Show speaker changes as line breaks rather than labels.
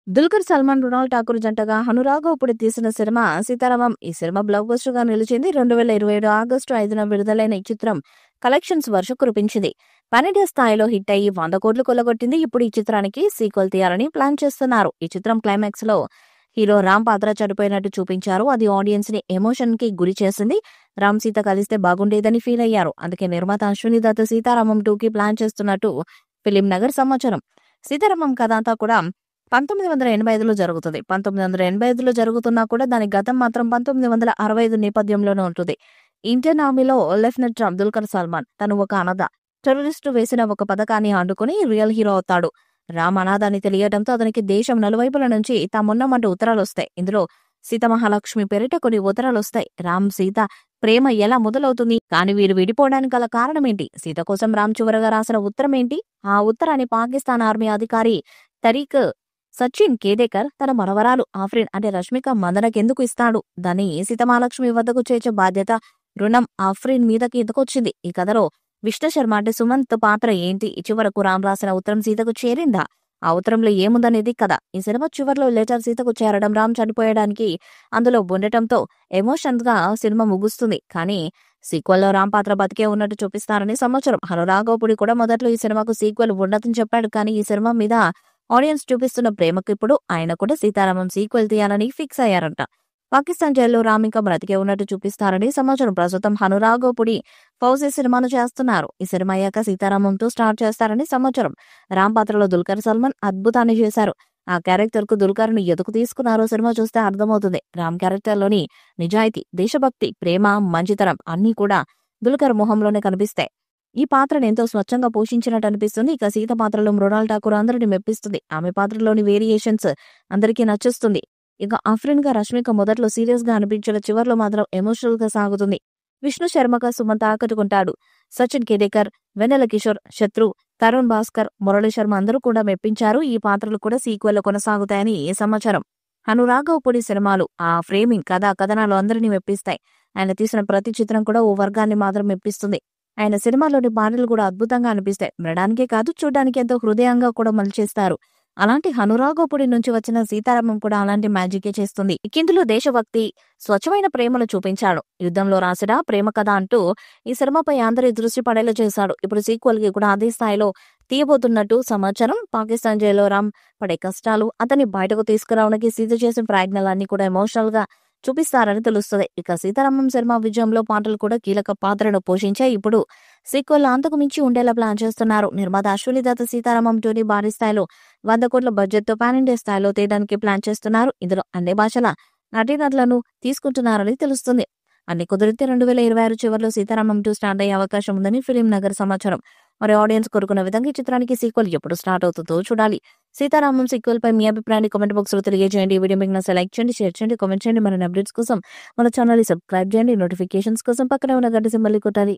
దుల్కర్ సల్మాన్ మృణాల్ ఠాకూర్ జంటగా అనురాగ్ ఇప్పుడు తీసిన సినిమా సీతారామం. ఈ సినిమా బ్లాక్ బస్టర్ గా నిలిచింది. 2027 ఆగస్టు 5న విడుదలైన ఈ చిత్రం కలెక్షన్స్ వర్షం కురిపించింది. పాన్-ఇండియా స్థాయిలో హిట్ అయ్యి 100 కోట్లు కొల్లగొట్టింది. ఇప్పుడు ఈ చిత్రానికి సీక్వెల్ తీయాలని ప్లాన్ చేస్తున్నారు. ఈ చిత్రం క్లైమాక్స్ లో హీరో రామ్ పాత్ర చనిపోయినట్టు చూపించారు. అది ఆడియన్స్ ని ఎమోషన్ కి గురి చేసింది. రామ్ సీత కలిస్తే బాగుండేదని ఫీల్ అయ్యారు. అందుకే నిర్మాత అశ్విని దత్ సీతారామం 2 కి ప్లాన్ చేస్తున్నట్టు ఫిలిం నగర్ సమాచారం. సీతారామం కథ అంతా కూడా 1985లో జరుగుతుంది. 1985లో జరుగుతున్నా కూడా దాని గతం మాత్రం 1965 నేపథ్యంలోనే ఉంటుంది. ఇండియన్ ఆర్మీలో లెఫ్టినెంట్ దుల్కర్ సల్మాన్ తను ఒక అనాథ. టెర్రరిస్టు వేసిన ఒక పథకాన్ని ఆడుకుని రియల్ హీరో అవుతాడు. రామ్ అనాథ అని తెలియడంతో అతనికి దేశం నలువైపుల నుంచి తామున్నామంటూ ఉత్తరాలొస్తాయి. ఇందులో సీతమహాలక్ష్మి పేరిట కొన్ని ఉత్తరాలొస్తాయి. రామ్ సీత ప్రేమ ఎలా మొదలవుతుంది, కానీ వీరు విడిపోవడానికి గల కారణమేంటి, సీత కోసం రామ్ చివరగా రాసిన ఉత్తరం ఏంటి, ఆ ఉత్తరాన్ని పాకిస్తాన్ ఆర్మీ అధికారి తరీక్ సచిన్ కేదేకర్ తన మనవరాలు ఆఫ్రిన్ అంటే రష్మిక మందనకెందుకు ఇస్తాడు, దాన్ని సీతమహాలక్ష్మి వద్దకు చేర్చే బాధ్యత రుణం ఆఫ్రిన్ మీదకి ఎందుకొచ్చింది, ఈ కథలో విష్ణు శర్మ అంటే సుమంత్ పాత్ర ఏంటి, చివరకు రామ్ రాసిన ఉత్తరం సీతకు చేరిందా, ఆ ఉత్తరంలో ఏముందనేది కథ. ఈ సినిమా చివరిలో లెటర్ సీతకు చేరడం, రామ్ చనిపోయడానికి అందులో ఉండటంతో ఎమోషన్ గా సినిమా ముగుస్తుంది. కానీ సీక్వెల్ లో రామ్ పాత్ర బతికే ఉన్నట్టు చూపిస్తారని సమాచారం. అనురాగ్ కపూర్ కూడా మొదట్లో ఈ సినిమాకు సీక్వెల్ ఉండదని చెప్పాడు. కానీ ఈ సినిమా మీద ఆడియన్స్ చూపిస్తున్న ప్రేమకు ఇప్పుడు ఆయన కూడా సీతారామం సీక్వెల్ తీయాలని ఫిక్స్ అయ్యారంట. పాకిస్తాన్ జైల్లో రామ్ ఇంకా బ్రతికే ఉన్నట్టు చూపిస్తారని సమాచారం. ప్రస్తుతం అనురాగ్ కపూర్ ఫౌజీ సినిమాను చేస్తున్నారు. ఈ సినిమా అయ్యాక సీతారామంతో స్టార్ట్ చేస్తారని సమాచారం. రామ్ పాత్రలో దుల్కర్ సల్మాన్ అద్భుతాన్ని చేశారు. ఆ క్యారెక్టర్ కు దుల్కర్ ను ఎందుకు తీసుకున్నారో సినిమా చూస్తే అర్థమవుతుంది. రామ్ క్యారెక్టర్ లోని నిజాయితీ, దేశభక్తి, ప్రేమ, మంచితనం అన్నీ కూడా దుల్కర్ మొహంలోనే కనిపిస్తాయి. ఈ పాత్రను ఎంతో స్వచ్ఛంగా పోషించినట్టు అనిపిస్తుంది. ఇక సీత పాత్రలో మృణాల్ ఠాకూర్ అందరిని మెప్పిస్తుంది. ఆమె పాత్రలోని వేరియేషన్స్ అందరికీ నచ్చుస్తుంది. ఇక ఆఫ్రిన్ గా రష్మిక మొదట్లో సీరియస్ గా అనిపించిన, చివర్లో మాత్రం ఎమోషనల్ గా సాగుతుంది. విష్ణు శర్మగా సుమంత్ ఆకట్టుకుంటాడు. సచిన్ కేదేకర్, వెన్నెల కిషోర్, శత్రు, తరుణ్ భాస్కర్, మురళీ శర్మ అందరూ కూడా మెప్పించారు. ఈ పాత్రలు కూడా సీక్వెల్ లో కొనసాగుతాయని సమాచారం. అనురాగ్ కపూర్ సినిమాలు ఆ ఫ్రేమింగ్, కథనాలు అందరినీ మెప్పిస్తాయి. ఆయన తీసిన ప్రతి చిత్రం కూడా ఓ వర్గాన్ని మాత్రం మెప్పిస్తుంది. ఆయన సినిమాలోని పాటలు కూడా అద్భుతంగా అనిపిస్తాయి. వినడానికే కాదు, చూడడానికి ఎంతో హృదయంగా కూడా మలిచేస్తారు. అలాంటి అనురాగ్ కపూర్ నుంచి వచ్చిన సీతారామం కూడా అలాంటి మ్యాజికే చేస్తుంది. ఇందులో దేశభక్తి, స్వచ్ఛమైన ప్రేమను చూపించాడు. యుద్ధంలో రాసిన ప్రేమ కథ అంటూ ఈ సినిమాపై అందరి దృష్టి పడేలా చేశాడు. ఇప్పుడు సీక్వెల్ కి కూడా అదే స్థాయిలో తీయబోతున్నట్టు సమాచారం. పాకిస్తాన్ జైల్లో రామ్ పడే కష్టాలు, అతన్ని బయటకు తీసుకురావడానికి సీత చేసిన ప్రయత్నాలన్నీ కూడా ఎమోషనల్ గా చూపిస్తారని తెలుస్తుంది. ఇక సీతారామం సినిమా విజయంలో పాటలు కూడా కీలక పాత్రను పోషించాయి. ఇప్పుడు సీక్వెల్ అంతకు మించి ఉండేలా ప్లాన్ చేస్తున్నారు. నిర్మాత అశ్విని దత్ సీతారామం 2ని భారీ స్థాయిలో 100 కోట్ల బడ్జెట్ తో పాన్-ఇండియా స్థాయిలో తీయడానికి ప్లాన్ చేస్తున్నారు. ఇందులో అన్ని భాషల నటీనటులను తీసుకుంటున్నారని తెలుస్తుంది. అన్ని కుదిరితే 2026 చివరిలో సీతారామం 2 స్టార్ట్ అయ్యే అవకాశం ఉందని ఫిలిం నగర్ సమాచారం. మరి ఆడియన్స్ కోరుకున్న విధంగా ఈ చిత్రానికి సీక్వెల్ ఎప్పుడు స్టార్ట్ అవుతుందో చూడాలి. సీతారామం సీక్వెల్ పై మీ అభిప్రాయాన్ని కామెంట్ బాక్స్ లో తెలియజేయండి. ఈ వీడియో మీకు నచ్చితే లైక్ చేయండి, షేర్ చేయండి, కామెంట్ చేయండి. మరిన్ని అప్డేట్స్ కోసం మన ఛానల్ ని సబ్స్క్రైబ్ చేయండి. నోటిఫికేషన్స్ కోసం పక్కనే ఉన్న గంట సింబల్ ని కొట్టాలి.